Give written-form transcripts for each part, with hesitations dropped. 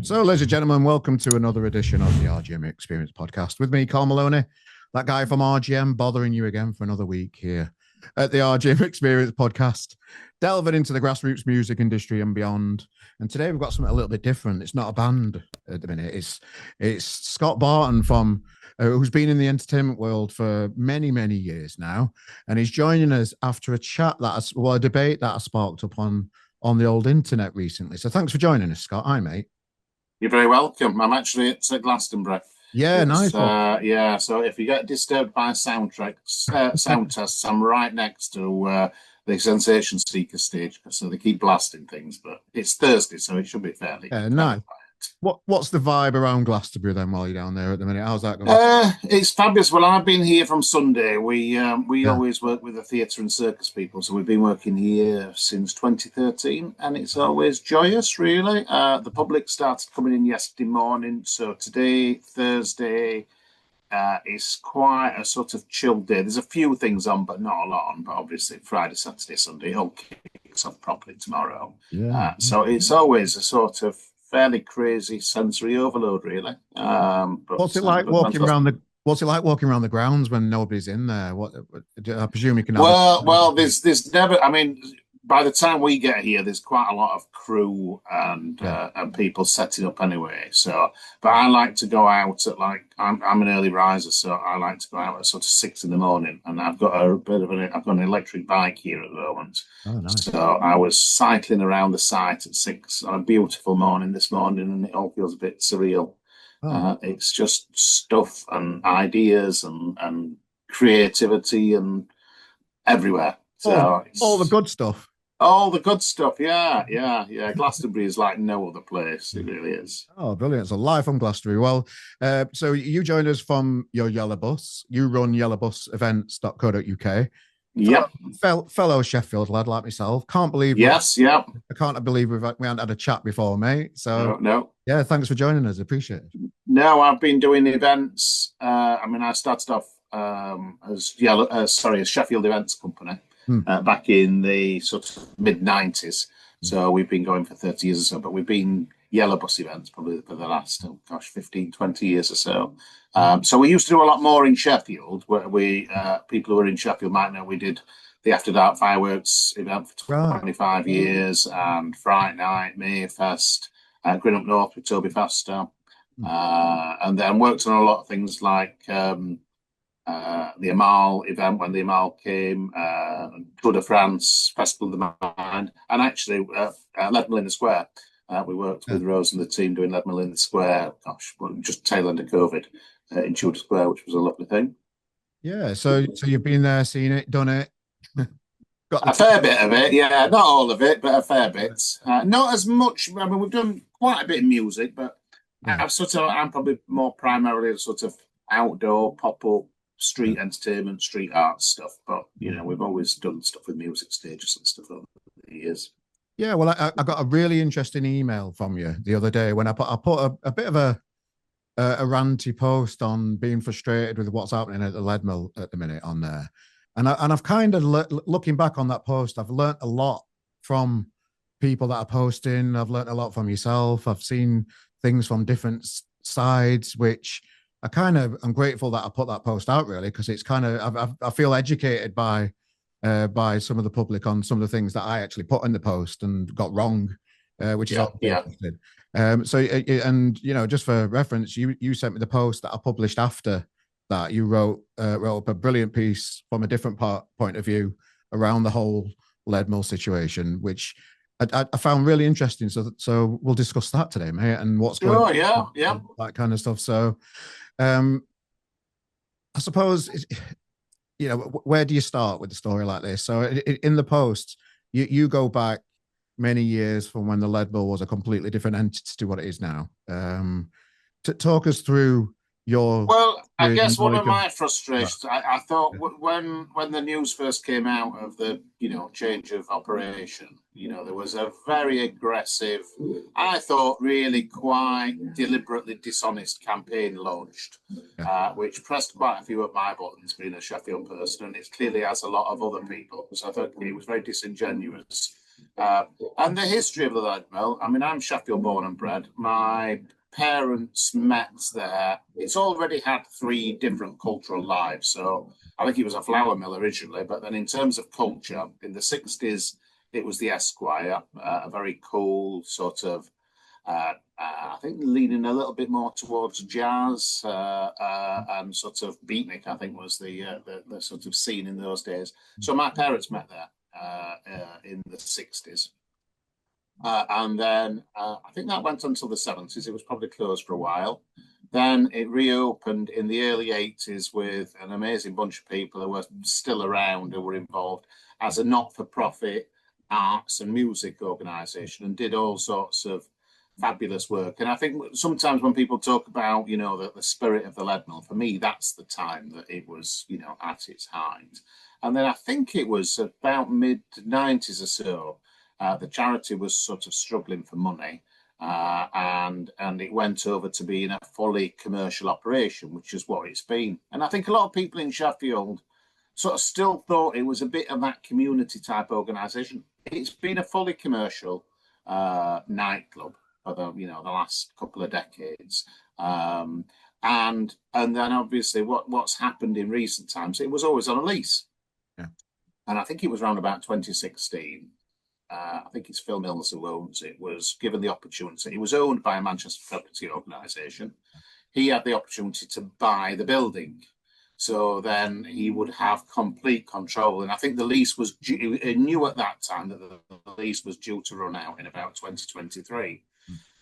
So, ladies and gentlemen, welcome to another edition of the RGM Experience podcast with me, Carl Maloney, that guy from RGM, bothering you again for another week here at the RGM Experience podcast, delving into the grassroots music industry and beyond. And today we've got something a little bit different. It's not a band at the minute. It's Scott Barton from who's been in the entertainment world for many, many years now, and he's joining us after a chat a debate that I sparked up on the old internet recently. So thanks for joining us, Scott. Hi, mate. You're very welcome. I'm actually at Glastonbury. Yeah, nice. Yeah, so if you get disturbed by sound tests, I'm right next to the Sensation Seeker stage, so they keep blasting things. But it's Thursday, so it should be fairly. Nice. What's the vibe around Glastonbury then while you're down there at the minute? How's that going? It's fabulous. Well, I've been here from Sunday. We always work with the theatre and circus people, so we've been working here since 2013, and it's always joyous, really. The public started coming in yesterday morning, so today, Thursday, is quite a sort of chilled day. There's a few things on, but not a lot on. But obviously, Friday, Saturday, Sunday, it all kicks off properly tomorrow. So it's always a sort of fairly crazy sensory overload, really. What's it like walking around the grounds when nobody's in there? I presume you can. There's never. I mean, by the time we get here, there's quite a lot of crew and people setting up anyway. So, but I like to go out at I'm an early riser, so I like to go out at sort of 6 a.m. And I've got I've got an electric bike here at the moment. Oh, nice. So I was cycling around the site at 6 on a beautiful morning this morning, and it all feels a bit surreal. It's just stuff and ideas and creativity and everywhere. So all the good stuff. All the good stuff, yeah. Glastonbury is like no other place. It really is. Oh, brilliant. So live from Glastonbury. Well, so you joined us from your Yellow Bus. You run yellowbusevents.co.uk. Yep. Fellow Sheffield lad like myself. Can't believe I can't believe we haven't had a chat before, mate. So no. Yeah, thanks for joining us. Appreciate it. No, I've been doing events. I started off as Sheffield Events Company. Back in the sort of mid-90s. So we've been going for 30 years or so, but we've been Yellow Bus events probably for the last, 15, 20 years or so. So we used to do a lot more in Sheffield, where people who are in Sheffield might know we did the After Dark Fireworks event for 25 years, and Fright Night, Mayfest, Grin Up North with Toby Faster, and then worked on a lot of things like the Amal event when the Amal came, Tour de France, Festival of the Mind, and actually Leadmill in the Square. We worked with Rose and the team doing Leadmill in the Square, just tail end of COVID in Tudor Square, which was a lovely thing. Yeah, so you've been there, seen it, done it. A fair bit of it, yeah. Not all of it, but a fair bit. Not as much. I mean, we've done quite a bit of music, but I'm probably more primarily a sort of outdoor, pop-up, street entertainment, street art stuff, but we've always done stuff with music stages and stuff over the years. Yeah, well, I got a really interesting email from you the other day when I put a bit of a ranty post on being frustrated with what's happening at the Leadmill at the minute on there, and I've kind of looking back on that post, I've learnt a lot from people that are posting. I've learnt a lot from yourself. I've seen things from different sides, which I'm grateful that I put that post out, really, because it's kind of I feel educated by some of the public on some of the things that I actually put in the post and got wrong, which is interesting. Just for reference, you sent me the post that I published after that. You wrote up a brilliant piece from a different point of view around the whole Leadmill situation, which I found really interesting. So we'll discuss that today, mate, and what's going on, that kind of stuff. So. I suppose, where do you start with a story like this? So in the post, you go back many years from when the Leadmill was a completely different entity to what it is now. To talk us through your... Well, I guess one of my frustrations, I thought when the news first came out of the, change of operation, there was a very aggressive, I thought really quite deliberately dishonest campaign launched, which pressed quite a few of my buttons being a Sheffield person, and it clearly has a lot of other people. So I thought it was very disingenuous And the history of the Leadmill, I mean, I'm Sheffield born and bred. My parents met there. It's already had 3 different cultural lives. So I think it was a flour mill originally, but then in terms of culture, in the 60s, it was the Esquire, a very cool sort of, I think leaning a little bit more towards jazz and sort of beatnik, I think was the sort of scene in those days. So my parents met there in the 60s. And then I think that went until the 70s. It was probably closed for a while. Then it reopened in the early 80s with an amazing bunch of people who were still around, who were involved as a not-for-profit arts and music organisation, and did all sorts of fabulous work. And I think sometimes when people talk about, you know, the spirit of the Leadmill, for me, that's the time that it was, you know, at its height. And then I think it was about mid-90s or so, the charity was sort of struggling for money. And it went over to being a fully commercial operation, which is what it's been. And I think a lot of people in Sheffield sort of still thought it was a bit of that community type organisation. It's been a fully commercial nightclub for the last couple of decades. And then obviously what's happened in recent times, it was always on a lease. Yeah. And I think it was around about 2016. I think it's Phil Mills who owns it, was given the opportunity. It was owned by a Manchester property organisation. He had the opportunity to buy the building. So then he would have complete control. And I think the lease was due, he knew at that time that the lease was due to run out in about 2023.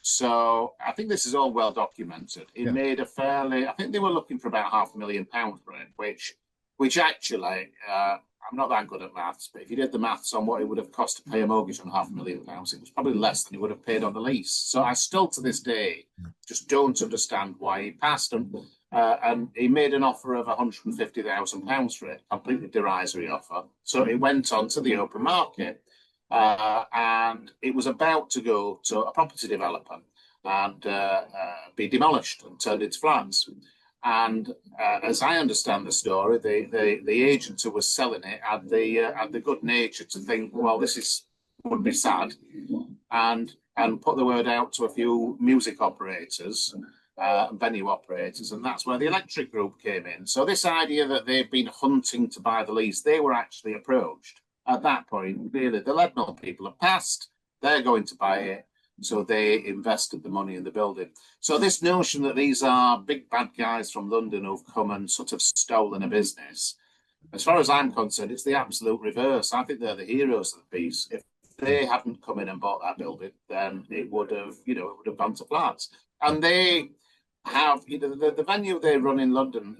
So I think this is all well documented. It made a fairly, I think they were looking for about £500,000 for it, which actually, I'm not that good at maths, but if you did the maths on what it would have cost to pay a mortgage on £500,000, it was probably less than he would have paid on the lease. So I still, to this day, just don't understand why he passed. And he made an offer of £150,000 for it, completely derisory offer. So it went on to the open market. And it was about to go to a property developer and be demolished and turned into flats. And as I understand the story, the agent who was selling it had the good nature to think, well, would be sad, and put the word out to a few music operators, venue operators, and that's where the Electric Group came in. So this idea that they've been hunting to buy the lease, they were actually approached. At that point, really, the Leadmill people have passed, they're going to buy it. So they invested the money in the building. So this notion that these are big bad guys from London who've come and sort of stolen a business, as far as I'm concerned, it's the absolute reverse. I think they're the heroes of the piece. If they hadn't come in and bought that building, then it would have gone to flats. And they have, the venue they run in London,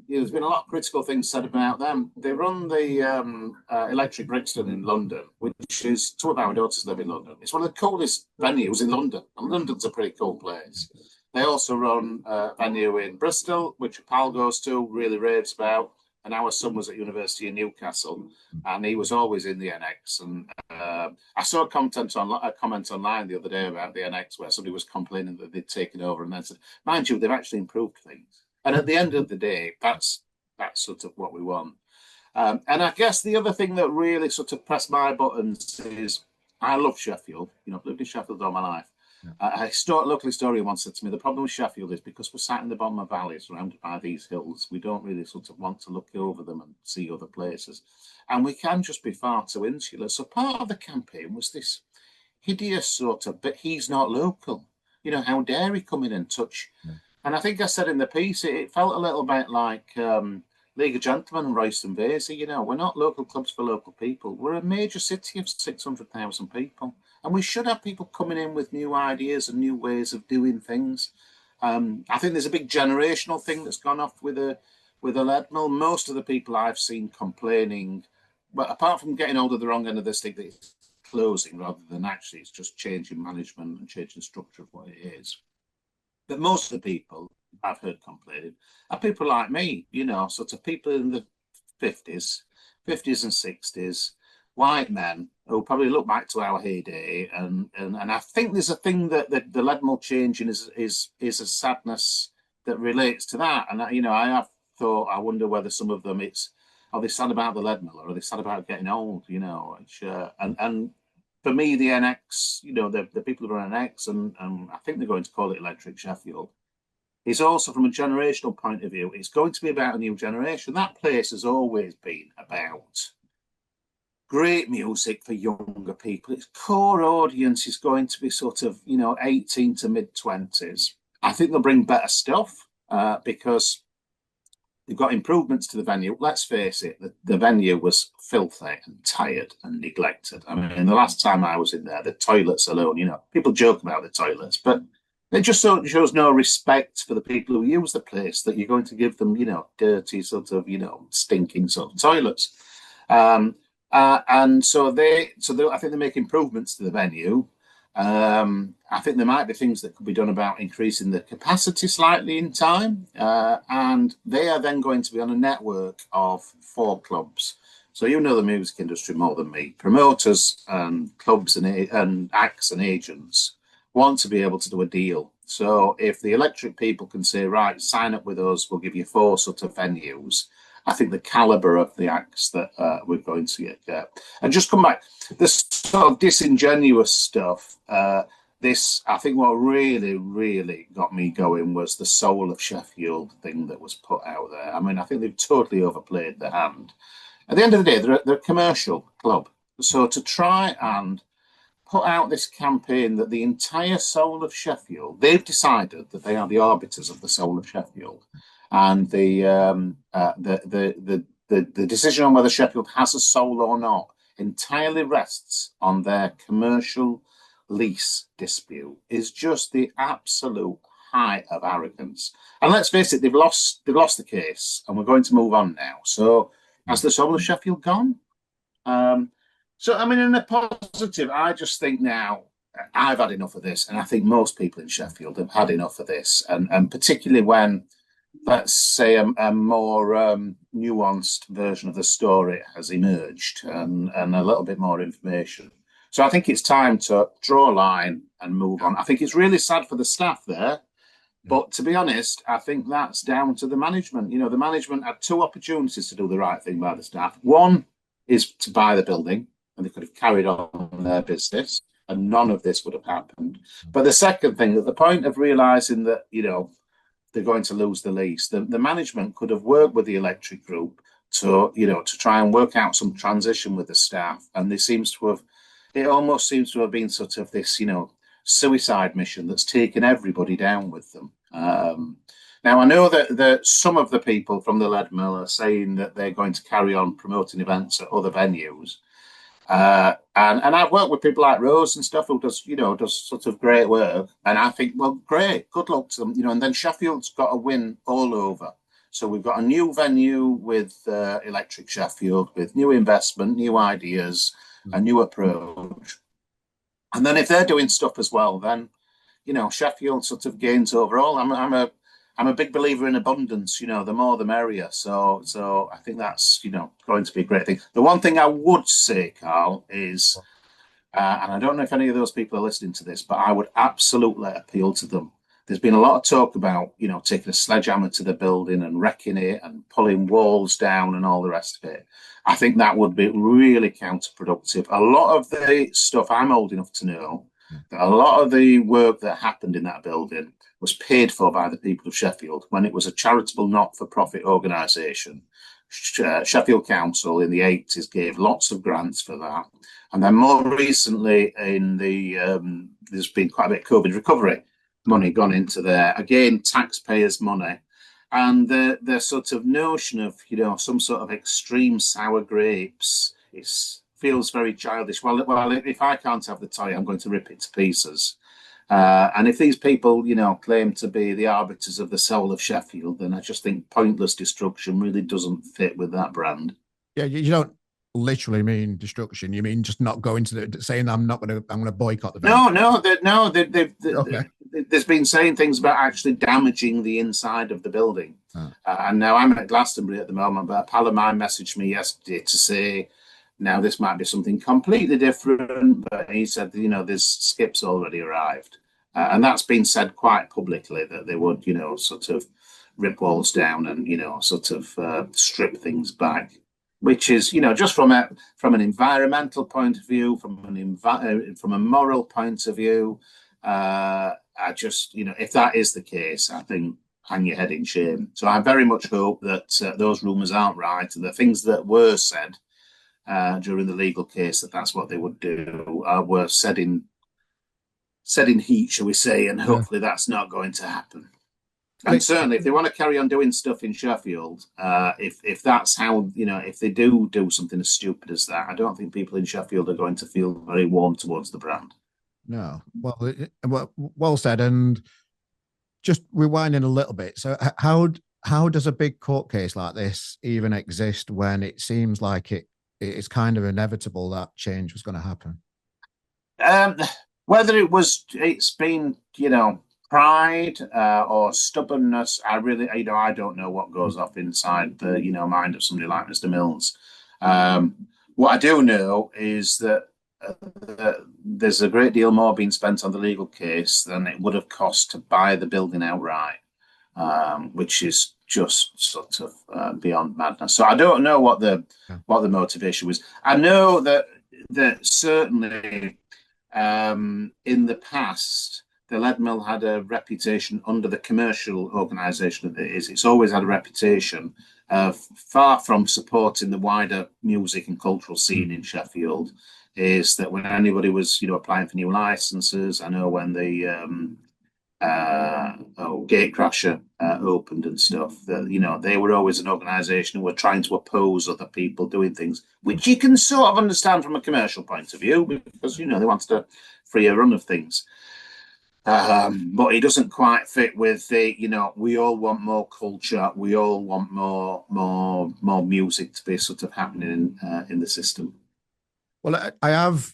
there's been a lot of critical things said about them. They run the Electric Brixton in London, which is, two of our daughters live in London. It's one of the coolest venues in London, and London's a pretty cool place. They also run a venue in Bristol, which a pal goes to, really raves about. And our son was at University in Newcastle, and he was always in the NX. And I saw a comment online the other day about the NX where somebody was complaining that they'd taken over, and then said, mind you, they've actually improved things. And at the end of the day, that's sort of what we want. And I guess the other thing that really sort of pressed my buttons is I love Sheffield. I've lived in Sheffield all my life. A local historian once said to me, the problem with Sheffield is because we're sat in the bottom of valleys surrounded by these hills, we don't really sort of want to look over them and see other places. And we can just be far too insular. So part of the campaign was this hideous sort of, but he's not local. How dare he come in and touch? And I think I said in the piece, it felt a little bit like League of Gentlemen and Royston Vasey. We're not local clubs for local people. We're a major city of 600,000 people. And we should have people coming in with new ideas and new ways of doing things. I think there's a big generational thing that's gone off with a Leadmill. Most of the people I've seen complaining, but apart from getting hold of the wrong end of the stick, that it's closing rather than actually it's just changing management and changing the structure of what it is. But most of the people I've heard complaining are people like me, sort of people in the 50s and 60s, white men who probably look back to our heyday, and I think there's a thing that the Leadmill changing is a sadness that relates to that. And I have thought, I wonder whether some of them are they sad about the Leadmill or are they sad about getting old? And for me, the NX, the people who run NX, and I think they're going to call it Electric Sheffield, is also from a generational point of view. It's going to be about a new generation. That place has always been about great music for younger people. Its core audience is going to be sort of, 18 to mid-20s. I think they'll bring better stuff because they've got improvements to the venue. Let's face it, the venue was filthy and tired and neglected. I mean, the last time I was in there, the toilets alone, people joke about the toilets, but it just shows no respect for the people who use the place, that you're going to give them, dirty sort of, stinking sort of toilets. And so I think they make improvements to the venue. I think there might be things that could be done about increasing the capacity slightly in time. And they are then going to be on a network of 4 clubs. So you know the music industry more than me. Promoters and clubs and acts and agents want to be able to do a deal. So if the Electric people can say, right, sign up with us, we'll give you 4 sort of venues, I think the caliber of the acts that we're going to get. And just come back, this sort of disingenuous stuff, I think what really, really got me going was the Soul of Sheffield thing that was put out there. I mean, I think they've totally overplayed their hand. At the end of the day, they're a commercial club. So to try and put out this campaign that the entire Soul of Sheffield, they've decided that they are the arbiters of the Soul of Sheffield. And the decision on whether Sheffield has a soul or not entirely rests on their commercial lease dispute, is just the absolute height of arrogance. And let's face it, they've lost the case, and we're going to move on now. So has the Soul of Sheffield gone? So I mean, in a positive, I just think now I've had enough of this, and I think most people in Sheffield have had enough of this, and particularly when, let's say, a more nuanced version of the story has emerged and a little bit more information. So I think it's time to draw a line and move on. I think it's really sad for the staff there, but to be honest, I think that's down to the management. The management had 2 opportunities to do the right thing by the staff. One is to buy the building, and they could have carried on their business, and none of this would have happened. But the second thing, at the point of realising that, they're going to lose the lease, the management could have worked with the Electric Group to try and work out some transition with the staff. And it almost seems to have been sort of this, suicide mission that's taken everybody down with them. Now, I know that some of the people from the Leadmill are saying that they're going to carry on promoting events at other venues. And I've worked with people like Rose and stuff who does sort of great work. And I think, well, great, good luck to them, and then Sheffield's got a win all over. So we've got a new venue with Electric Sheffield, with new investment, new ideas, a new approach. And then if they're doing stuff as well, then, Sheffield sort of gains overall. I'm a big believer in abundance. The more the merrier. So I think that's going to be a great thing. The one thing I would say, Carl, is, and I don't know if any of those people are listening to this, but I would absolutely appeal to them. There's been a lot of talk about taking a sledgehammer to the building and wrecking it and pulling walls down and all the rest of it. I think that would be really counterproductive. A lot of the stuff, I'm old enough to know that a lot of the work that happened in that building was paid for by the people of Sheffield when it was a charitable not-for-profit organisation. Sheffield Council in the 80s gave lots of grants for that. And then more recently, there's been quite a bit of COVID recovery money gone into there. Again, taxpayers' money. And the sort of notion of, some sort of extreme sour grapes, feels very childish. Well, if I can't have the toy, I'm going to rip it to pieces. And if these people, claim to be the arbiters of the Soul of Sheffield, then I just think pointless destruction really doesn't fit with that brand. Yeah, you don't literally mean destruction. You mean just not going to saying I'm going to boycott the venue. No. There's been saying things about actually damaging the inside of the building. And now I'm at Glastonbury at the moment, but a pal of mine messaged me yesterday to say, now this might be something completely different, but he said, there's skips already arrived. And that's been said quite publicly, that they would, sort of rip walls down and, sort of strip things back. which is, just from an environmental point of view, from a moral point of view. I just, if that is the case, I think hang your head in shame. So I very much hope that those rumours aren't right, and the things that were said during the legal case, that's what they would do, were said in heat, shall we say, and hopefully that's not going to happen. And certainly, if they want to carry on doing stuff in Sheffield, if that's how, if they do something as stupid as that, I don't think people in Sheffield are going to feel very warm towards the brand. No, well said. And just rewinding a little bit. So, how does a big court case like this even exist when it seems like it's kind of inevitable that change was going to happen? Whether it's been, pride or stubbornness, I really, I don't know what goes off inside the, mind of somebody like Mr. Mills. What I do know is that there's a great deal more being spent on the legal case than it would have cost to buy the building outright, which is just sort of beyond madness. So I don't know what the motivation was. I know that certainly in the past, the Leadmill had a reputation under the commercial organisation that it is. It's always had a reputation of, far from supporting the wider music and cultural scene in Sheffield, is that when anybody was, applying for new licenses, I know when the Gatecrasher opened and stuff, that, they were always an organisation who were trying to oppose other people doing things, which you can sort of understand from a commercial point of view, because, they wanted a freer run of things. But it doesn't quite fit with the, we all want more culture, we all want more music to be sort of happening in the system. Well, I have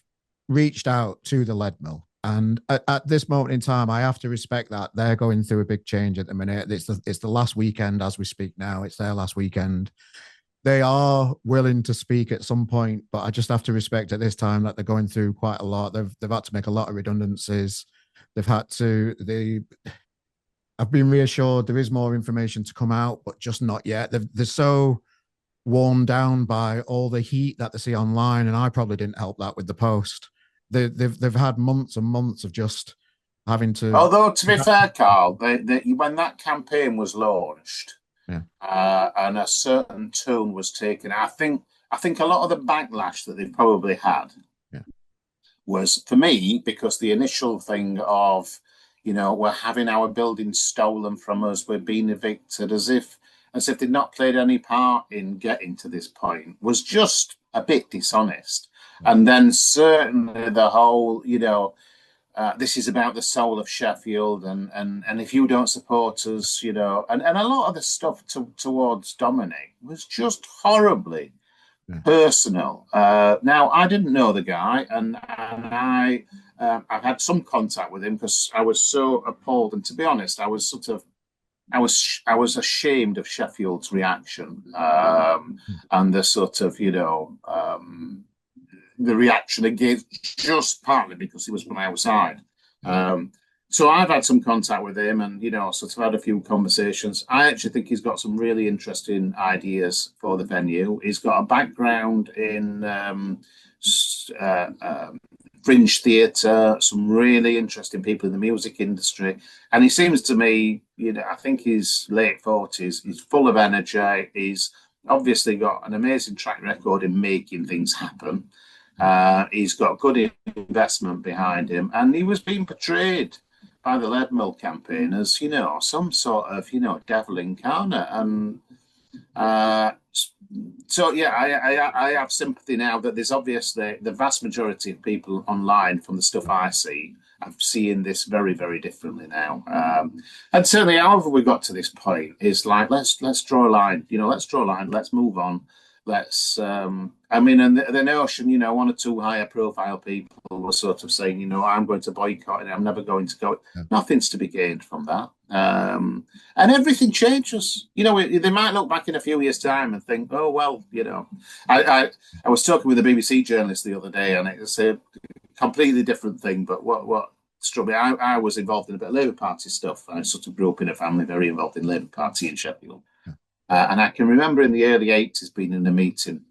reached out to the Leadmill, and at this moment in time, I have to respect that they're going through a big change at the minute. It's the last weekend as we speak now. It's their last weekend. They are willing to speak at some point, but I just have to respect at this time that they're going through quite a lot. They've had to make a lot of redundancies. I've been reassured there is more information to come out, but just not yet. They're so worn down by all the heat that they see online, and I probably didn't help that with the post. They've had months and months of just having to. Although, to be fair, Carl, when that campaign was launched, and a certain tone was taken, I think a lot of the backlash that they've probably had was, for me, because the initial thing of, we're having our buildings stolen from us, we're being evicted, as if they'd not played any part in getting to this point, was just a bit dishonest. And then certainly the whole, this is about the soul of Sheffield, and if you don't support us, and a lot of the stuff towards Dominic was just horribly personal. Now, I didn't know the guy, and I've had some contact with him because I was so appalled, and to be honest, I was ashamed of Sheffield's reaction, and the sort of, the reaction against, just partly because he was from outside. So I've had some contact with him, and sort of had a few conversations. I actually think he's got some really interesting ideas for the venue. He's got a background in fringe theatre, some really interesting people in the music industry, and he seems to me, I think he's late 40s. He's full of energy. He's obviously got an amazing track record in making things happen. He's got good investment behind him, and he was being portrayed by the Leadmill campaign as, some sort of, devil incarnate. And so, I have sympathy now that there's obviously the vast majority of people online, from the stuff I see, I'm seeing this very, very differently now. And certainly, however we got to this point, is like, let's draw a line, let's move on. And the notion, one or two higher profile people were sort of saying, I'm going to boycott it, I'm never going to go. Yeah. Nothing's to be gained from that. And everything changes. They might look back in a few years' time and think, oh, well, I was talking with a BBC journalist the other day, and it's a completely different thing. But what struck me, I was involved in a bit of Labour Party stuff. I sort of grew up in a family very involved in Labour Party in Sheffield. Yeah. And I can remember in the early 80s being in a meeting,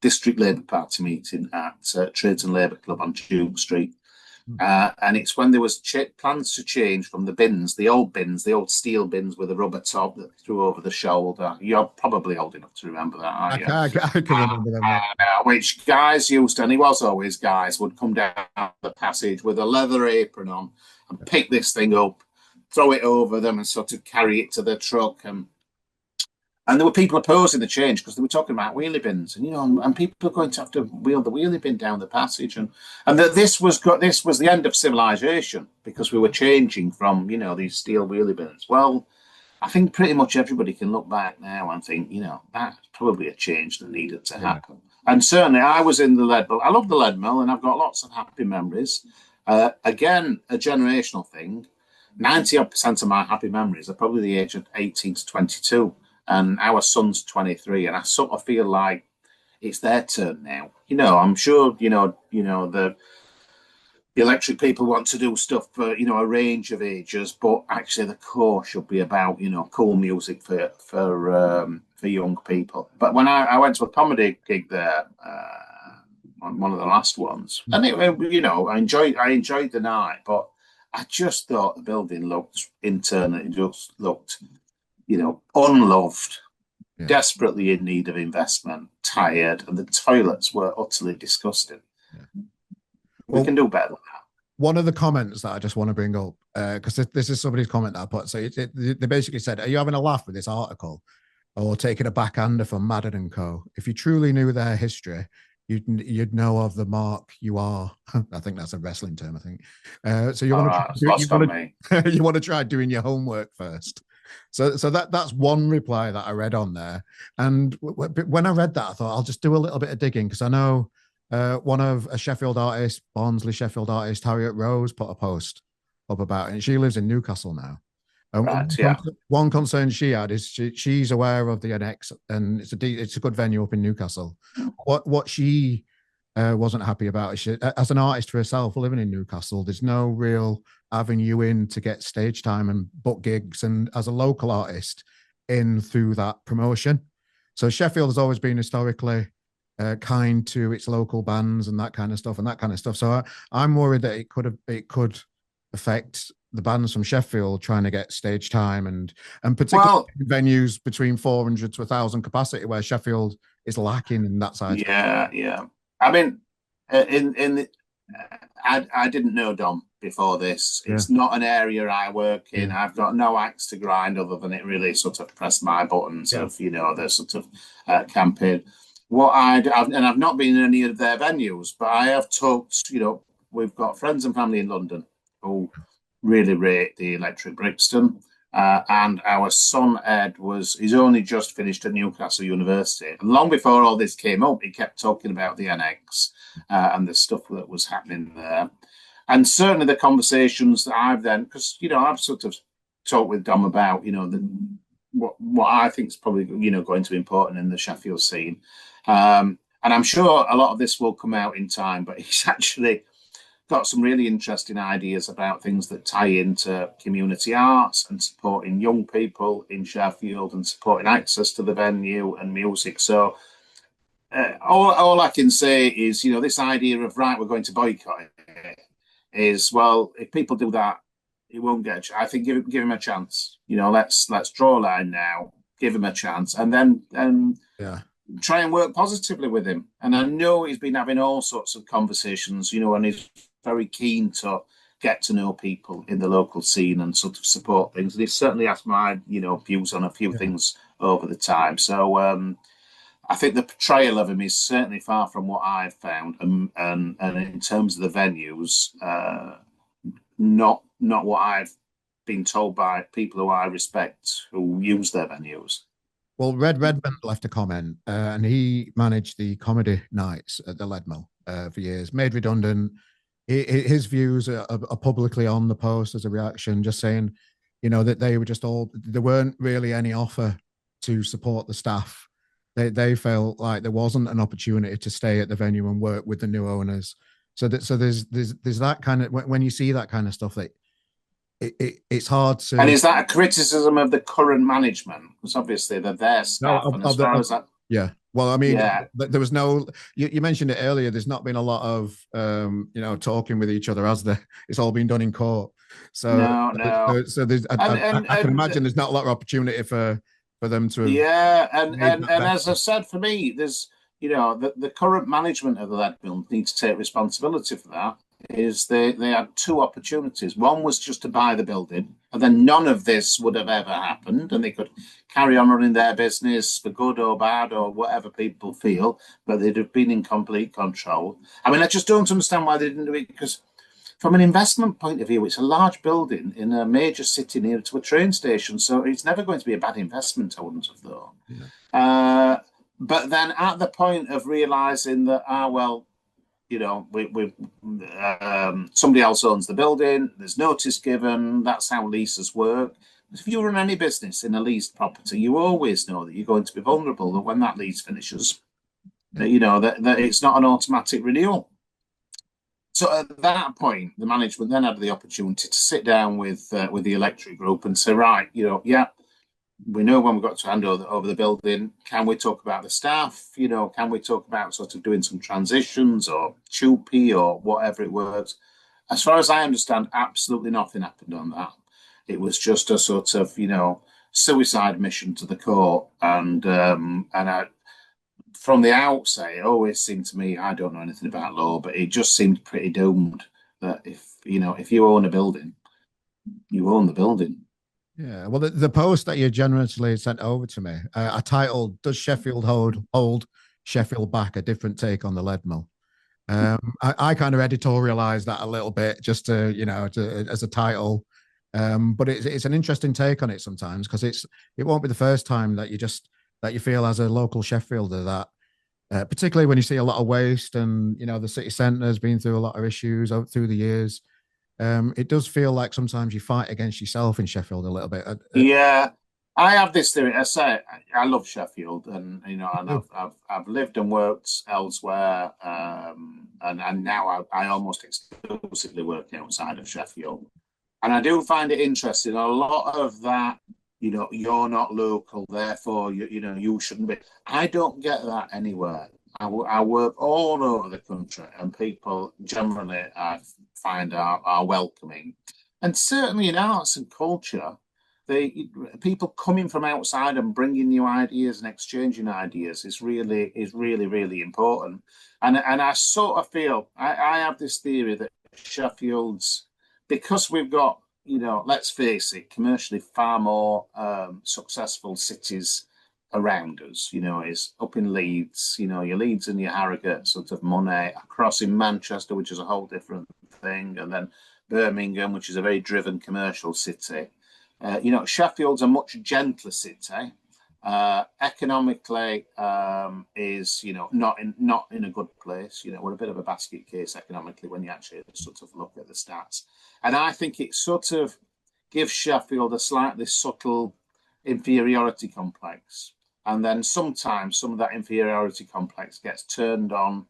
District Labour Party meeting at Trades and Labour Club on Duke Street. And it's when there was plans to change from the bins, the old steel bins with a rubber top that threw over the shoulder. You're probably old enough to remember that, aren't you? I can remember them. Which guys used, and he was always guys, would come down the passage with a leather apron on and pick this thing up, throw it over them and sort of carry it to the truck. And there were people opposing the change because they were talking about wheelie bins, and people are going to have to wheel the wheelie bin down the passage, and that this was the end of civilization because we were changing from these steel wheelie bins. Well, I think pretty much everybody can look back now and think that's probably a change that needed to happen. And certainly, I was in the Leadmill. I love the Leadmill, and I've got lots of happy memories. Again, a generational thing. 90% of my happy memories are probably the age of 18 to 22. And our son's 23, and I sort of feel like it's their turn now. I'm sure, the electric people want to do stuff for, a range of ages, but actually the core should be about, cool music for young people. But when I went to a comedy gig there, on one of the last ones, and I enjoyed the night, but I just thought the building looked internally, just looked unloved, desperately in need of investment, tired, and the toilets were utterly disgusting. We can do better than that. One of the comments that I just want to bring up, because this is somebody's comment that I put, so they basically said, are you having a laugh with this article or taking a backhander from Madden and Co? If you truly knew their history, you'd know of the mark you are. I think that's a wrestling term, I think. So you want to try doing your homework first. So that's one reply that I read on there. And when I read that, I thought I'll just do a little bit of digging because I know one of a Sheffield artist, Barnsley Sheffield artist, Harriet Rose, put a post up about it. And she lives in Newcastle now. One concern she had is she's aware of the NX, and it's a good venue up in Newcastle. What she wasn't happy about is as an artist for herself living in Newcastle, there's no real avenue in to get stage time and book gigs, and as a local artist in through that promotion. So Sheffield has always been historically kind to its local bands and that kind of stuff. So I'm worried that it could affect the bands from Sheffield trying to get stage time and particularly venues between 400 to 1,000 capacity where Sheffield is lacking in that side. Yeah. I mean, I didn't know Dom before this. It's not an area I work in. I've got no axe to grind other than it really sort of pressed my buttons of the sort of campaign. I've not been in any of their venues, but I have talked. We've got friends and family in London who really rate the Electric Brixton. And our son Ed he's only just finished at Newcastle University. And long before all this came up, he kept talking about the NX and the stuff that was happening there. And certainly the conversations that I've then, because, I've sort of talked with Dom about, what I think is probably, going to be important in the Sheffield scene. And I'm sure a lot of this will come out in time, but he's actually got some really interesting ideas about things that tie into community arts and supporting young people in Sheffield and supporting access to the venue and music. So all I can say is, this idea of, right, we're going to boycott it is, well, if people do that, it won't get I think give him a chance. Let's draw a line now, give him a chance, and then try and work positively with him. And I know he's been having all sorts of conversations, and he's very keen to get to know people in the local scene and sort of support things. And he's certainly asked my, views on a few things over the time. So I think the portrayal of him is certainly far from what I've found. And in terms of the venues, not what I've been told by people who I respect who use their venues. Well, Redmond left a comment, and he managed the comedy nights at the Leadmill for years, made redundant. His views are publicly on the post as a reaction, just saying, that they were just there weren't really any offer to support the staff. They felt like there wasn't an opportunity to stay at the venue and work with the new owners. So there's that kind of, when you see that kind of stuff, that it's hard And to. is that a criticism of the current management? Because obviously they're their No, staff, and as far as that, yeah. Well, I mean, yeah, there was no. You mentioned it earlier. There's not been a lot of talking with each other, as it's all been done in court. So no, no, there's I can and imagine there's not a lot of opportunity for them to have yeah, made that and better. as I said, for me, there's the current management of the Leadmill need to take responsibility for that. Is they had two opportunities. One was just to buy the building, and then none of this would have ever happened, and they could carry on running their business for good or bad or whatever people feel, but they'd have been in complete control. I mean, I just don't understand why they didn't do it, because from an investment point of view, it's a large building in a major city near to a train station, so it's never going to be a bad investment, I wouldn't have thought. Yeah. But then at the point of realizing that, well, we somebody else owns the building, there's notice given, that's how leases work. If you run any business in a leased property, you always know that you're going to be vulnerable, that when that lease finishes, that it's not an automatic renewal. So at that point, the management then had the opportunity to sit down with the electric group and say, right, yeah, we know when we've got to hand over the building. Can we talk about the staff? Can we talk about sort of doing some transitions or choopy or whatever it works? As far as I understand, absolutely nothing happened on that. It was just a sort of, suicide mission to the court. And from the outset, it always seemed to me, I don't know anything about law, but it just seemed pretty doomed that if you own a building, you own the building. Yeah, well, the post that you generously sent over to me, I titled "Does Sheffield hold Sheffield back? A different take on the Leadmill." I kind of editorialized that a little bit just as a title, but it's an interesting take on it sometimes, because it won't be the first time that you feel as a local Sheffielder that. Particularly when you see a lot of waste, and the city centre has been through a lot of issues through the years. It does feel like sometimes you fight against yourself in Sheffield a little bit. Yeah, I have this theory. I say I love Sheffield, and I've lived and worked elsewhere, and now I almost exclusively work outside of Sheffield, and I do find it interesting. A lot of that, you're not local, therefore you shouldn't be. I don't get that anywhere. I work all over the country, and people generally I find are welcoming, and certainly in arts and culture, people coming from outside and bringing new ideas and exchanging ideas is really important. And I sort of feel I have this theory that Sheffield's, because we've got, let's face it, commercially far more successful cities around us, is up in Leeds, your Leeds and your Harrogate sort of money, across in Manchester, which is a whole different thing, and then Birmingham, which is a very driven commercial city. Sheffield's a much gentler city. Economically, is not in a good place. We're a bit of a basket case economically when you actually sort of look at the stats, and I think it sort of gives Sheffield a slightly subtle inferiority complex. And then sometimes some of that inferiority complex gets turned on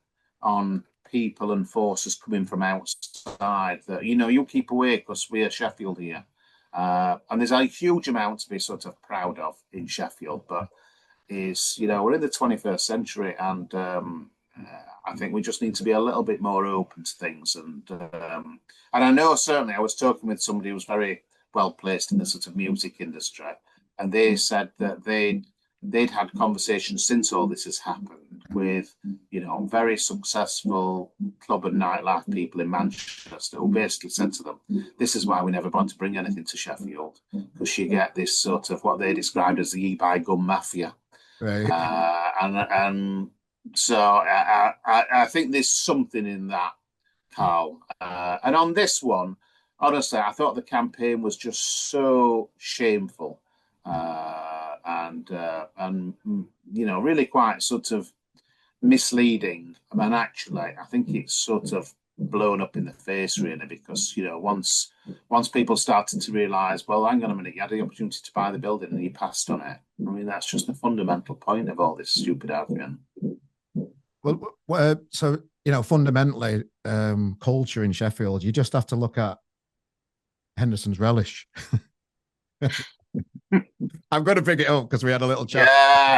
people and forces coming from outside that, you keep away because we're Sheffield here. And there's a huge amount to be sort of proud of in Sheffield, but we're in the 21st century, and I think we just need to be a little bit more open to things. And I know certainly I was talking with somebody who was very well placed in the sort of music industry, and they said that they'd had conversations since all this has happened with, very successful club and nightlife people in Manchester who basically said to them, this is why we never want to bring anything to Sheffield, because you get this sort of what they described as the e-buy gun mafia. Right. And so I think there's something in that, Carl. And on this one, honestly, I thought the campaign was just so shameful. And really quite sort of misleading. I mean, actually, I think it's sort of blown up in the face, really, because once people started to realise, well, hang on a minute, you had the opportunity to buy the building and you passed on it. I mean, that's just the fundamental point of all this stupid argument. Well, so fundamentally, culture in Sheffield, you just have to look at Henderson's relish. I'm going to pick it up because we had a little chat.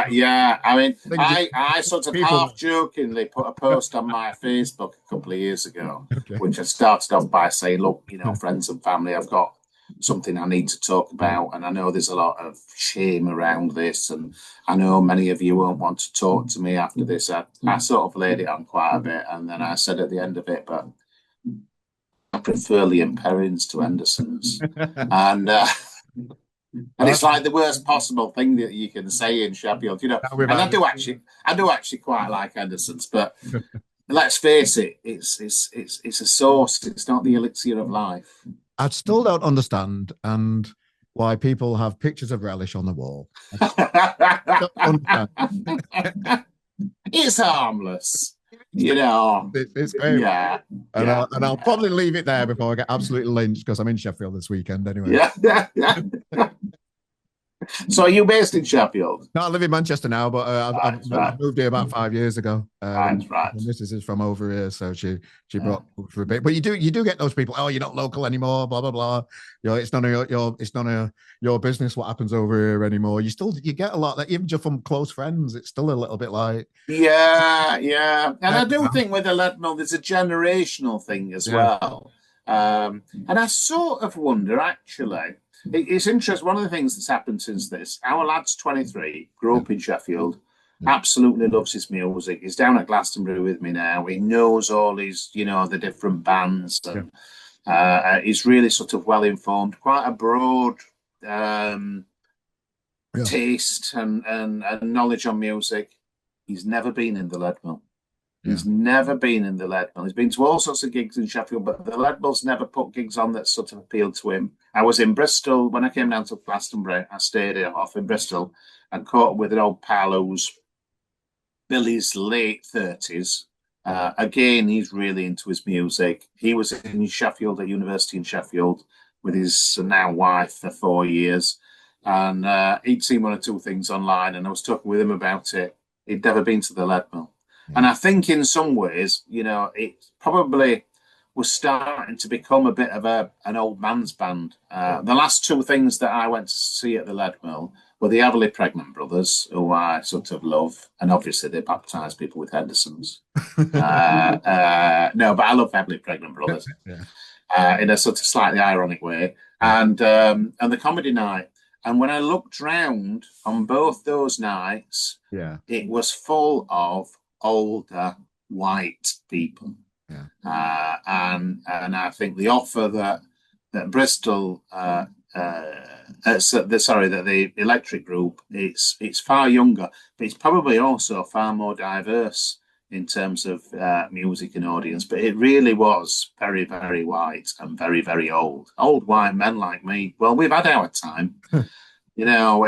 Yeah. I mean, Things I sort of people- half jokingly put a post on my Facebook a couple of years ago, Okay. which I started off by saying, look, you know, friends and family, I've got something I need to talk about. And I know there's a lot of shame around this. And I know many of you won't want to talk to me after this. I sort of laid it on quite a bit. And then I said at the end of it, but I prefer Liam Perrins to Henderson's. And it's like the worst possible thing that you can say in Sheffield, you know. And I do actually quite like Henderson's, but let's face it, it's a sauce. It's not the elixir of life. I still don't understand and why people have pictures of relish on the wall. It's harmless, you know. It's great. Yeah. And I'll probably leave it there before I get absolutely lynched because I'm in Sheffield this weekend anyway. Yeah. So are you based in Sheffield? No, I live in Manchester now, but I moved here about 5 years ago. Right. And this is from over here, so she brought me for a bit. But you do get those people. Oh, you're not local anymore. Blah blah blah. You know, it's none of your business what happens over here anymore. You get a lot that even just from close friends. It's still a little bit like yeah. And I do think with the Leadmill, there's a generational thing as well. And I sort of wonder actually. It's interesting. One of the things that's happened since this, our lad's 23, grew up in Sheffield, absolutely loves his music. He's down at Glastonbury with me now. He knows all his, you know, the different bands. And he's really sort of well informed, quite a broad taste and knowledge on music. He's never been in the Leadmill. He's never been in the Leadmill. He's been to all sorts of gigs in Sheffield, but the Leadmill's never put gigs on that sort of appealed to him. I was in Bristol when I came down to Glastonbury. I stayed off in Bristol and caught up with an old pal who's Billy's late 30s. Again, he's really into his music. He was in Sheffield, at university in Sheffield, with his now wife for 4 years. And he'd seen one or two things online, and I was talking with him about it. He'd never been to the Leadmill. And I think in some ways, you know, it probably was starting to become a bit of an old man's band. The last two things that I went to see at the Leadmill were the Everly Pregnant Brothers, who I sort of love. And obviously they baptise people with Henderson's. No, but I love Everly Pregnant Brothers in a sort of slightly ironic way. And the comedy night. And when I looked round on both those nights, it was full of older white people, and I think the offer that Bristol, that the Electric Group, it's far younger, but it's probably also far more diverse in terms of music and audience. But it really was very, very white and very, very old white men like me. Well, we've had our time, you know.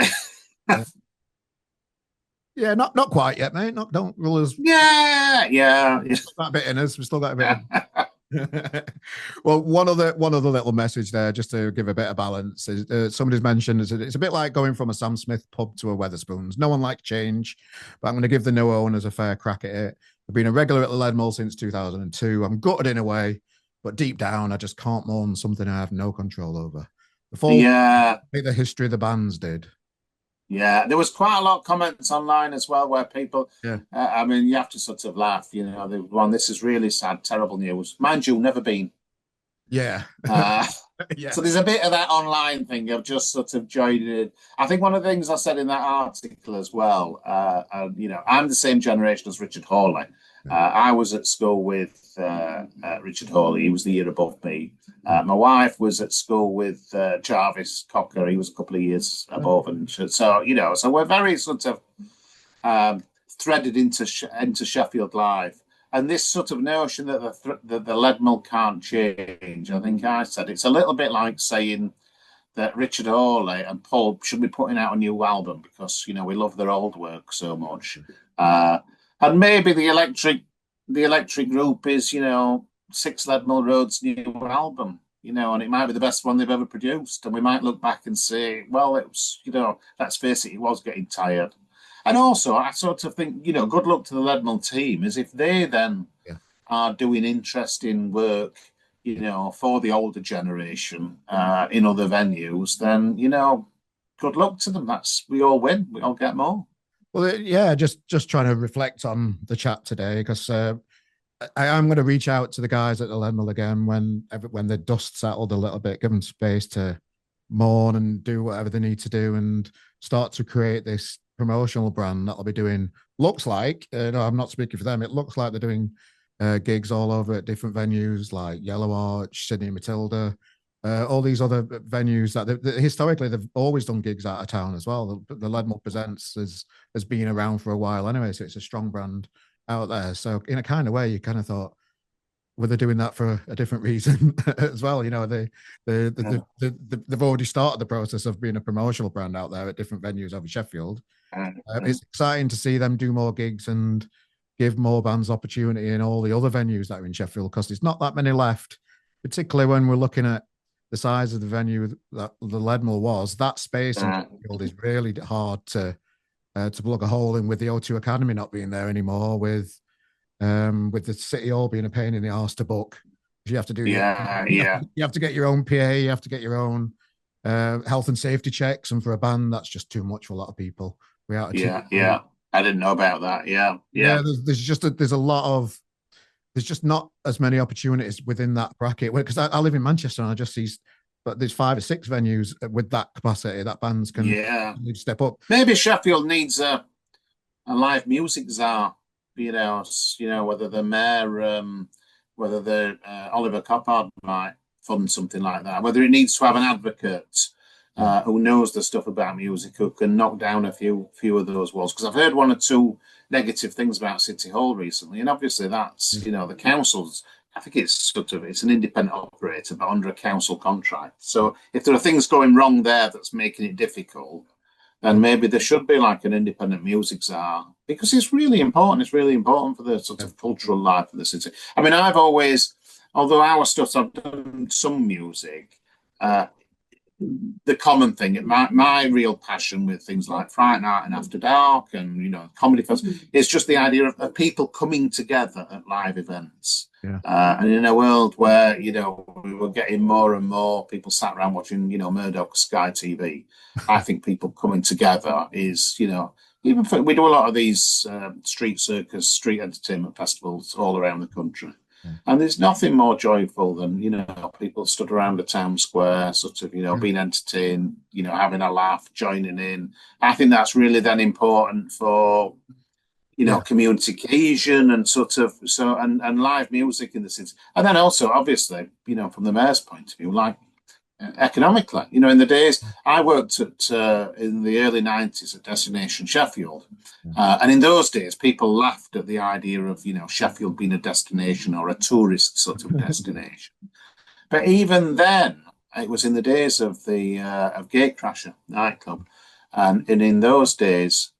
Yeah, not quite yet, mate. Don't rule us. Yeah. We've still got a bit in us. We've still got a bit. Well, one other little message there, just to give a bit of balance, is somebody's mentioned it's a bit like going from a Sam Smith pub to a Wetherspoons. No one likes change, but I'm going to give the new owners a fair crack at it. I've been a regular at the Leadmill since 2002. I'm gutted in a way, but deep down, I just can't mourn something I have no control over. I think the history of the bands did. Yeah, there was quite a lot of comments online as well where people, I mean, you have to sort of laugh, you know, this is really sad, terrible news. Mind you, never been. Yeah. So there's a bit of that online thing of just sort of joining it. I think one of the things I said in that article as well, you know, I'm the same generation as Richard Hawley. I was at school with Richard Hawley. He was the year above me. My wife was at school with Jarvis Cocker. He was a couple of years above. And so, you know, so we're very sort of threaded into Sheffield Live. And this sort of notion that the Leadmill can't change, I think I said, it's a little bit like saying that Richard Hawley and Paul should be putting out a new album because, you know, we love their old work so much. And maybe the electric Group is, you know, 6 Leadmill Road's new album, you know, and it might be the best one they've ever produced. And we might look back and say, well, it was, you know, let's face it, was getting tired. And also, I sort of think, you know, good luck to the Leadmill team, is if they then are doing interesting work for the older generation in other venues, then, good luck to them. We all win. We all get more. Well, yeah, just trying to reflect on the chat today, because I am going to reach out to the guys at the Leadmill again when the dust settled a little bit, give them space to mourn and do whatever they need to do, and start to create this promotional brand that'll be doing. Looks like, no, I'm not speaking for them. It looks like they're doing gigs all over at different venues like Yellow Arch, Sydney Matilda, all these other venues that historically they've always done gigs out of town as well. The Leadmill Presents has been around for a while anyway, so it's a strong brand out there. So in a kind of way, you kind of thought, were they doing that for a different reason as well? They've already started the process of being a promotional brand out there at different venues over Sheffield. It's exciting to see them do more gigs and give more bands opportunity in all the other venues that are in Sheffield, because there's not that many left, particularly when we're looking at the size of the venue that the Leadmill was. That space in Sheffield is really hard to plug a hole in, with the O2 Academy not being there anymore, with the City Hall being a pain in the arse to book. You have to do you have to get your own PA, you have to get your own health and safety checks, and for a band that's just too much for a lot of people. I didn't know about that. There's just not as many opportunities within that bracket, because I live in Manchester and I just see, but there's 5 or 6 venues with that capacity that bands can step up. Maybe Sheffield needs a live music czar. Whether the mayor, whether the Oliver Coppard might fund something like that. Whether it needs to have an advocate who knows the stuff about music, who can knock down a few of those walls. Because I've heard 1 or 2 negative things about City Hall recently, and obviously that's the council's. I think it's an independent operator, but under a council contract. So if there are things going wrong there that's making it difficult, then maybe there should be like an independent music czar, because it's really important. It's really important for the sort of cultural life of the city. I mean, I've always, although our stuff, I've done some music. The common thing, my real passion with things like Fright Night and After Dark and comedy festivals, is just the idea of people coming together at live events. And in a world where we were getting more and more people sat around watching Murdoch's Sky TV, I think people coming together is even we do a lot of these street circus, street entertainment festivals all around the country. And there's nothing more joyful than, people stood around the town square, being entertained, having a laugh, joining in. I think that's really then important for, community cohesion and and live music in the city. And then also, obviously, from the mayor's point of view, like economically, in the days I worked at in the early 90s at Destination Sheffield, and in those days people laughed at the idea of Sheffield being a destination or a tourist sort of destination. But even then, it was in the days of the of Gatecrasher nightclub, and in those days,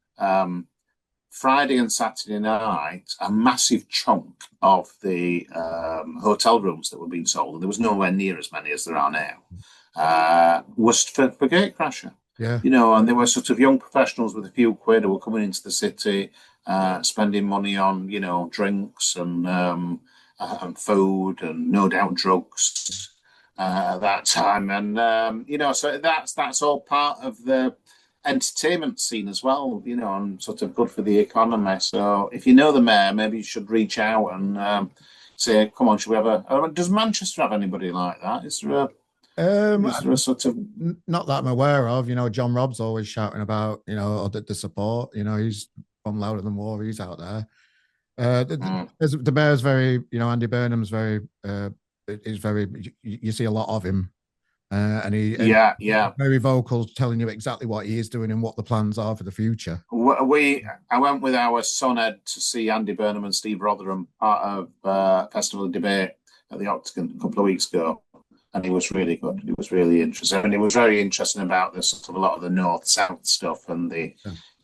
Friday and Saturday night, a massive chunk of the hotel rooms that were being sold, and there was nowhere near as many as there are now, was for Gatecrasher. And there were sort of young professionals with a few quid who were coming into the city, spending money on, drinks and food and no doubt drugs at that time. And, so that's all part of the entertainment scene as well, and sort of good for the economy. So if you know the mayor, maybe you should reach out and say, come on, should we have does Manchester have anybody like that? Is there a sort of... Not that I'm aware of. John Robb's always shouting about, the support. He's from Louder Than War. He's out there. The mayor's very, Andy Burnham's very, you see a lot of him. And he's very vocal, telling you exactly what he is doing and what the plans are for the future. I went with our son Ed to see Andy Burnham and Steve Rotherham, part of Festival of Debate at the Octagon a couple of weeks ago, and he was really good. He was really interesting, and it was very interesting about this sort of a lot of the north-south stuff and the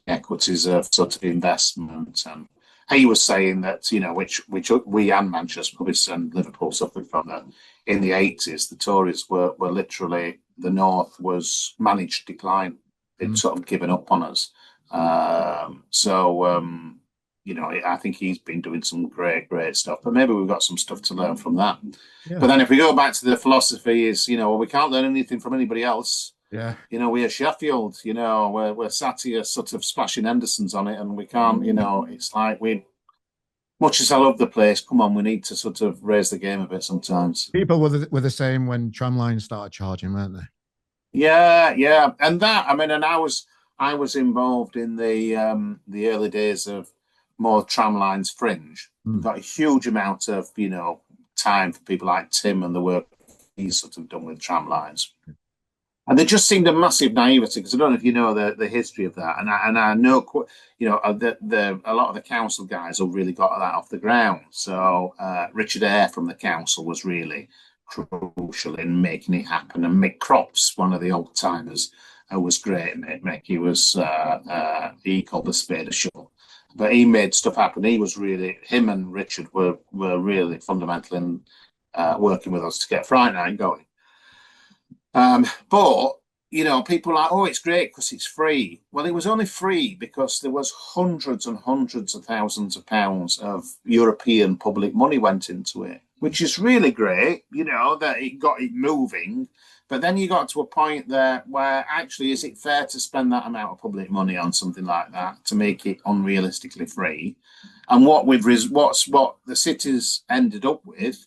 equities of sort of investment. And he was saying that which we and Manchester Public and Liverpool suffered from that. In the 80s, the Tories were literally, the North was managed decline. They'd sort of given up on us. I think he's been doing some great, great stuff. But maybe we've got some stuff to learn from that. Yeah. But then if we go back to the philosophy is, well, we can't learn anything from anybody else. Yeah. We are Sheffield, we're sat here sort of splashing Hendersons on it, and we can't, it's like much as I love the place, come on, we need to sort of raise the game a bit sometimes. People were the same when tramlines started charging, weren't they? Yeah, yeah. And I was involved in the early days of more tramlines fringe. Got a huge amount of, time for people like Tim and the work he's sort of done with tramlines. And there just seemed a massive naivety, because I don't know if you know the history of that, and I know that a lot of the council guys have really got that off the ground. So Richard Eyre from the council was really crucial in making it happen, and Mick Crops, one of the old timers, was great. Mick, he called the spade a shovel, but he made stuff happen. Him and Richard were really fundamental in working with us to get Friday night going. But people are like, oh, it's great because it's free. Well, it was only free because there was hundreds and hundreds of thousands of pounds of European public money went into it, which is really great, that it got it moving. But then you got to a point there where actually, is it fair to spend that amount of public money on something like that to make it unrealistically free? And what the city's ended up with,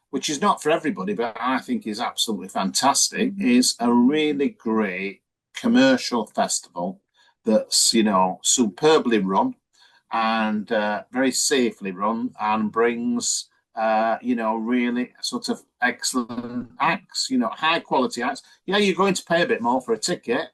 which is not for everybody, but I think is absolutely fantastic, is a really great commercial festival that's, superbly run and very safely run, and brings, really sort of excellent acts, high quality acts. Yeah, you're going to pay a bit more for a ticket,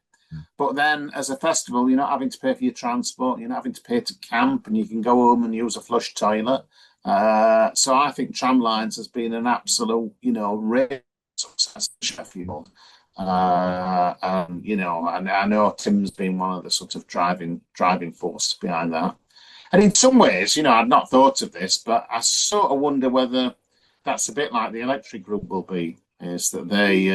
but then as a festival, you're not having to pay for your transport, you're not having to pay to camp, and you can go home and use a flush toilet. So I think tramlines has been an absolute, real success in Sheffield. And I know Tim's been one of the sort of driving forces behind that. And in some ways, I'd not thought of this, but I sort of wonder whether that's a bit like the electric group will be, is that they,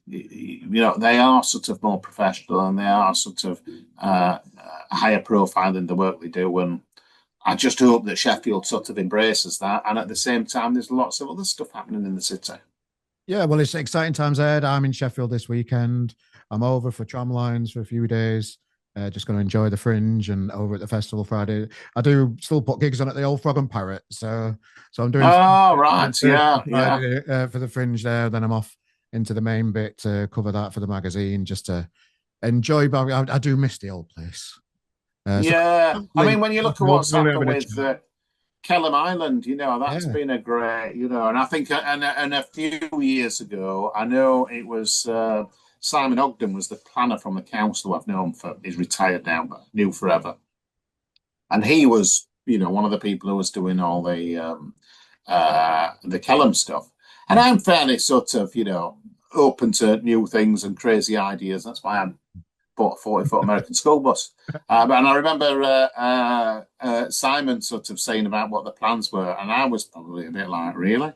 they are sort of more professional, and they are sort of higher profile in the work they do. And I just hope that Sheffield sort of embraces that. And at the same time, there's lots of other stuff happening in the city. Yeah, well, it's exciting times ahead. I'm in Sheffield this weekend. I'm over for tramlines for a few days. Just going to enjoy the fringe, and over at the festival Friday. I do still put gigs on at the Old Frog and Parrot. So I'm doing. Oh, right. Yeah. For the fringe there. Then I'm off into the main bit to cover that for the magazine, just to enjoy. I do miss the old place. I mean, when you look at what's happened with Kellum Island, that's been a great, and I think, and a few years ago, I know it was Simon Ogden was the planner from the council I've known for, he's retired now, but knew forever. And he was, one of the people who was doing all the Kellum stuff. And I'm fairly sort of, open to new things and crazy ideas. That's why I bought a 40-foot American school bus. And I remember Simon sort of saying about what the plans were, and I was probably a bit like, really?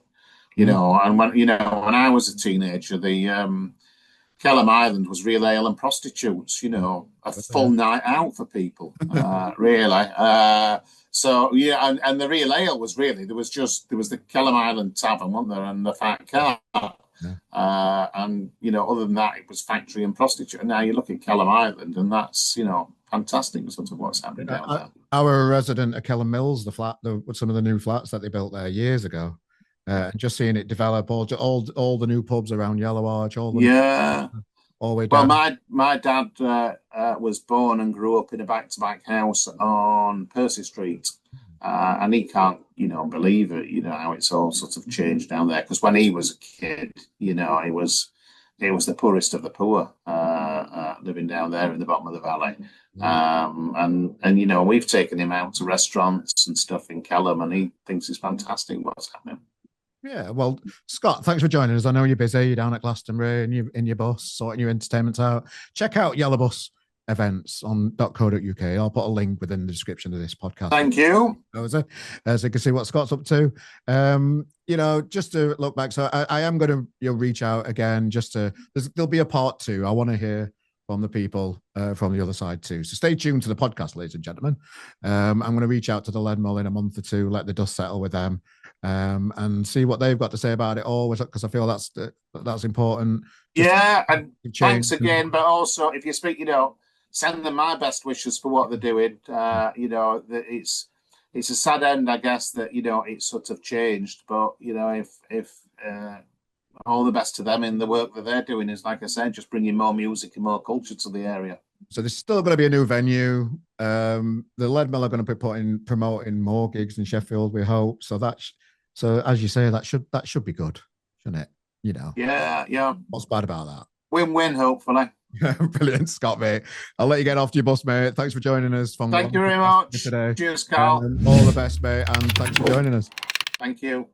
And when I was a teenager, the Kellum Island was real ale and prostitutes, a full night out for people, really. So, yeah, and the real ale was really, there was the Kellum Island Tavern, wasn't there, and the Fat Car. And, other than that, it was factory and prostitute. And now you look at Kellum Island, and that's, fantastic sort of what's happening down there. Our resident at Kellum Mills, some of the new flats that they built there years ago. And just seeing it develop, all the new pubs around Yellow Arch, all the way down. Well, my dad was born and grew up in a back-to-back house on Percy Street, and he can't, believe it, how it's all sort of changed down there. Because when he was a kid, he was the poorest of the poor, living down there in the bottom of the valley. And we've taken him out to restaurants and stuff in Kellum, and he thinks it's fantastic what's happening. Yeah, well, Scott, thanks for joining us. I know you're busy. You're down at Glastonbury and you're in your bus, sorting your entertainment out. Check out Yellow Bus events on .co.uk. I'll put a link within the description of this podcast. Thank you. So you can see what Scott's up to. Just to look back, so I am going to reach out again. There'll be a part 2. I want to hear from the people from the other side too. So stay tuned to the podcast, ladies and gentlemen. I'm going to reach out to the Leadmill in a month or two, let the dust settle with them, and see what they've got to say about it all, because I feel that's important. Yeah, and thanks again. But also, if you speak, send them my best wishes for what they're doing. It's a sad end, I guess, that it's sort of changed. But if all the best to them in the work that they're doing is, like I said, just bringing more music and more culture to the area. So there's still going to be a new venue. The Leadmill are going to be promoting more gigs in Sheffield, we hope. So as you say, that should be good, shouldn't it? Yeah. What's bad about that? Win-win, hopefully. Brilliant, Scott, mate. I'll let you get off to your bus, mate. Thanks for joining us. Thank you very much today. Cheers, Carl. All the best, mate, and thanks for joining us. Thank you.